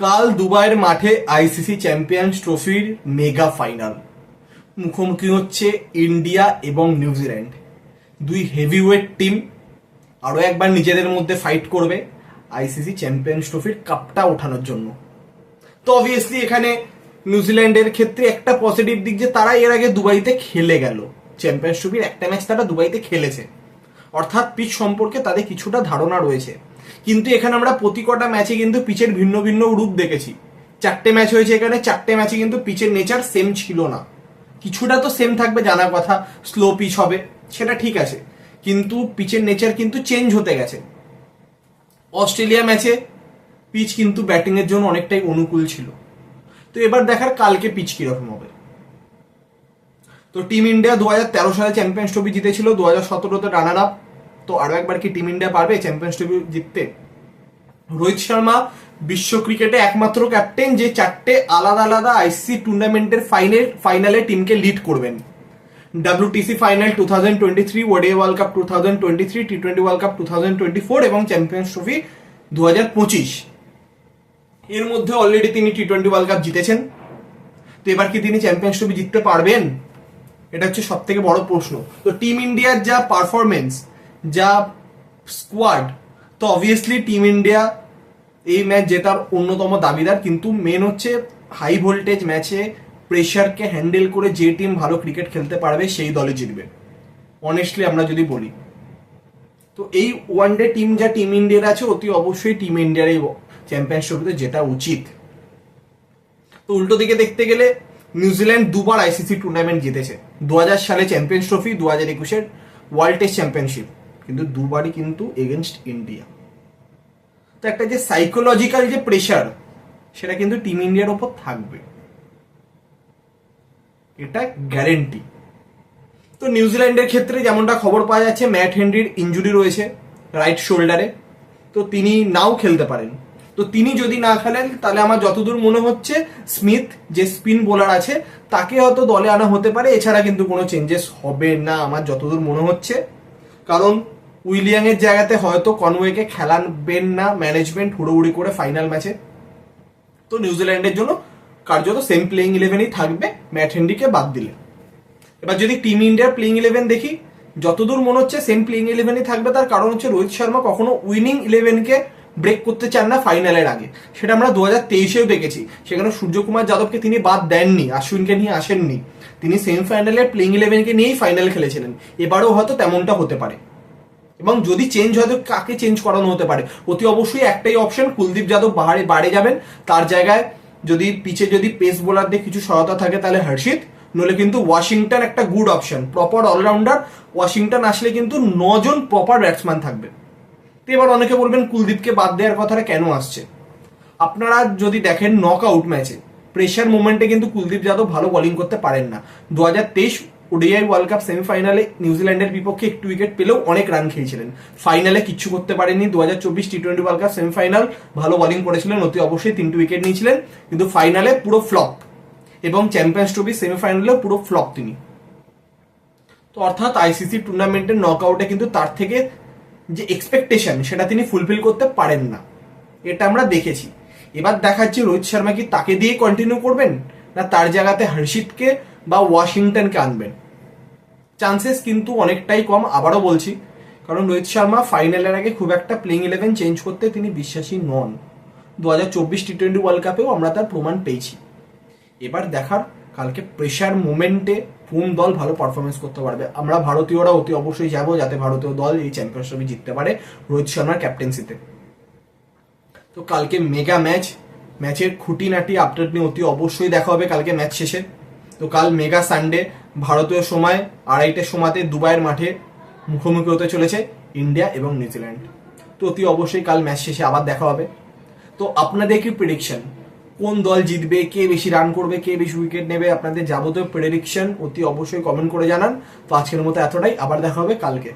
কাল দুবাইয়ের মাঠে আইসিসি চ্যাম্পিয়ন্স ট্রফির মেগা ফাইনাল। মুখোমুখি হচ্ছে ইন্ডিয়া এবং নিউজিল্যান্ড, দুই হেভিওয়েট টিম আরও একবার নিজেদের মধ্যে ফাইট করবে আইসিসি চ্যাম্পিয়ন্স ট্রফির কাপটা ওঠানোর জন্য। তো অবভিয়াসলি এখানে নিউজিল্যান্ডের ক্ষেত্রে একটা পজিটিভ দিক যে তারা এর আগে দুবাইতে খেলে গেল, চ্যাম্পিয়ন্স ট্রফির একটা ম্যাচ তারা দুবাইতে খেলেছে, অর্থাৎ পিচ সম্পর্কে তাদের কিছুটা ধারণা রয়েছে। কিন্তু এখানে আমরা প্রতি কটা ম্যাচে কিন্তু পিচের ভিন্ন ভিন্ন রূপ দেখেছি। 4টে ম্যাচ হয়েছে এখানে, 4টে ম্যাচে কিন্তু পিচের নেচার সেম ছিল না। কিছুটা তো সেম থাকবে, জানার কথা, স্লো পিচ হবে সেটা ঠিক আছে, কিন্তু পিচের নেচার কিন্তু চেঞ্জ হতে গেছে। অস্ট্রেলিয়া ম্যাচে পিচ কিন্তু ব্যাটিং এর জন্য অনেকটাই অনুকূল ছিল। তো এবার দেখার কালকে পিচ কিরকম হবে। তো টিম ইন্ডিয়া 2013 সালে চ্যাম্পিয়ন্স ট্রফি জিতেছিল, 2017-তে রানার আপ। তো আরো একবার কি টিম ইন্ডিয়া পারবে চ্যাম্পিয়ন্স ট্রফি জিততে? রোহিত শর্মা বিশ্ব ক্রিকেটে একমাত্র ক্যাপ্টেন যে 4টে আলাদা আলাদা আইসিসি টুর্নামেন্টের ফাইনালে টিমকে লিড করবেন। WTC final 2023, ODI world cup 2023, T20 world cup 2024 এবং চ্যাম্পিয়ন্স ট্রফি 2025। এর মধ্যে অলরেডি তিনি টি20 ওয়ার্ল্ড কাপ জিতেছেন। তো এবার কি তিনি চ্যাম্পিয়ন্স ট্রফি জিততে পারবেন? এটা হচ্ছে সব থেকে বড় প্রশ্ন। তো টিম ইন্ডিয়ার যা পারফরমেন্স, যা স্কোয়াড, তো অবভিয়াসলি টিম ইন্ডিয়া এই ম্যাচ জেতার অন্যতম দাবিদার। কিন্তু মেন হচ্ছে হাই ভোল্টেজ ম্যাচে প্রেশারকে হ্যান্ডেল করে যে টিম ভালো ক্রিকেট খেলতে পারবে সেই দলে জিতবে, অনেস্টলি আমরা যদি বলি। তো এই ওয়ানডে টিম যা টিম ইন্ডিয়ার আছে, অতি অবশ্যই টিম ইন্ডিয়ার এই চ্যাম্পিয়ন্স ট্রফিতে জেতা উচিত। তো উল্টো দিকে দেখতে গেলে নিউজিল্যান্ড দুবার আইসিসি টুর্নামেন্ট জিতেছে, 2000 সালে চ্যাম্পিয়ন্স ট্রফি, 2021-এর ওয়ার্ল্ড টেস্ট চ্যাম্পিয়নশিপ, কিন্তু দুবারই কিন্তু এগেনস্ট ইন্ডিয়া। তো একটা যে সাইকোলজিক্যাল যে প্রেশার, সেটা কিন্তু টিম ইন্ডিয়ার ওপর থাকবে, এটা গ্যারেন্টি। তো নিউজিল্যান্ডের ক্ষেত্রে যেমনটা খবর পাওয়া যাচ্ছে, ম্যাট হেনরির ইনজুরি রয়েছে রাইট শোল্ডারে, তো তিনি নাও খেলতে পারেন। তো তিনি যদি না খেলেন তাহলে আমার যতদূর মনে হচ্ছে স্মিথ যে স্পিন বোলার আছে তাকে হয়তো দলে আনা হতে পারে, এছাড়া কিন্তু কোনো চেঞ্জেস হবে না আমার যতদূর মনে হচ্ছে। কারণ উইলিয়ামের জায়গাতে হয়তো কনওয়েকে খেলাবেন না ম্যানেজমেন্ট হুড়োহুড়ি করে ফাইনাল ম্যাচে। তো নিউজিল্যান্ডের জন্য কার্যত সেম প্লেইং ইলেভেনই থাকবে ম্যাট হেনরিকে বাদ দিলে। এবার যদি টিম ইন্ডিয়ার প্লেইং ইলেভেন দেখি, যতদূর মনে হচ্ছে সেম প্লেইং ইলেভেনই থাকবে। তার কারণ হচ্ছে রোহিত শর্মা কখনো উইনিং ইলেভেনকে ব্রেক করতে চান না ফাইনালের আগে, সেটা আমরা 2023-এও দেখেছি। সেখানে সূর্যকুমার যাদবকে তিনি বাদ দেননি, অশ্বিনকে নিয়ে আসেননি, তিনি সেমিফাইনালে প্লেইং ইলেভেনকে নিয়েই ফাইনাল খেলেছিলেন। এবারও হয়তো তেমনটা হতে পারে, এবং যদি চেঞ্জ হয়তো কাকে চেঞ্জ করানো হতে পারে, অতি অবশ্যই একটাই অপশন, কুলদীপ যাদব বাড়ে যাবেন, তার জায়গায় যদি পিচে যদি পেস বোলারদের কিছু সহায়তা থাকে তাহলে হর্ষিত, নলে কিন্তু ওয়াশিংটন একটা good option, proper allrounder. Washington আসলে কিন্তু 9 জন প্রপার ব্যাটসম্যান থাকবে। তো এবার অনেকে বলবেন কুলদীপকে বাদ দেওয়ার কথাটা কেন আসছে। আপনারা যদি দেখেন নক আউট ম্যাচে প্রেশার মোমেন্টে কিন্তু কুলদীপ যাদব ভালো বোলিং করতে পারেন না। 2023 ওডিআই ওয়ার্ল্ড কাপ সেমিফাইনালে নিউজিল্যান্ডের বিপক্ষে একটু উইকেট পেলেও অনেক রান খেয়েছিলেন, ফাইনালে কিচ্ছু করতে পারেননি। 2024 টি20 ওয়ার্ল্ড কাপ সেমিফাইনাল ভালো বোলিং করেছিলেন, অতি অবশ্যই 3টে উইকেট নিয়েছিলেন, কিন্তু ফাইনালে পুরো ফ্লপ, এবং চ্যাম্পিয়ন্স ট্রফি সেমিফাইনালেও পুরো ফ্লপ তিনি। তো অর্থাৎ আইসিসি টুর্নামেন্টের নক আউটে কিন্তু তার থেকে যে এক্সপেকটেশন সেটা তিনি ফুলফিল করতে পারেন না, এটা আমরা দেখেছি। এবার দেখাচ্ছি রোহিত শর্মা কি তাকে দিয়ে কন্টিনিউ করবেন, না তার জায়গাতে হর্ষিতকে বা ওয়াশিংটনকে আনবেন। চান্সেস কিন্তু অনেকটাই কম, আবারও বলছি, কারণ রোহিত শর্মা ফাইনালের আগে খুব একটা প্লেইং ইলেভেন চেঞ্জ করতে তিনি বিশ্বাসী নন। 2024 টি20 ওয়ার্ল্ড কাপেও আমরা তার প্রমাণ পেয়েছি। এবার দেখার কালকে প্রেশার মোমেন্টে কোন দল ভালো পারফরমেন্স করতে পারবে। আমরা ভারতীয়রা অতি অবশ্যই যাবো যাতে ভারতীয় দল এই চ্যাম্পিয়ন্স ট্রফি জিততে পারে রোহিত শর্মার ক্যাপ্টেন্সিতে। তো কালকে মেগা ম্যাচের খুঁটিনাটি আপডেট নিয়ে অতি অবশ্যই দেখা হবে কালকে ম্যাচ শেষে। তো কাল মেগা সানডে, ভারতীয় সময় 2:30-এর সময়তে দুবাইয়ের মাঠে মুখোমুখি হতে চলেছে ইন্ডিয়া এবং নিউজিল্যান্ড। তো অতি অবশ্যই কাল ম্যাচ শেষে আবার দেখা হবে। তো আপনাদের কি প্রেডিকশন, কোন দল জিতবে, কে বেশি রান করবে, কে বেশি উইকেট নেবে, আপনাদের যাবতীয় প্রেডিকশন অতি অবশ্যই কমেন্ট করে জানান। তো আজকের মতো এতটাই, আবার দেখা হবে কালকে।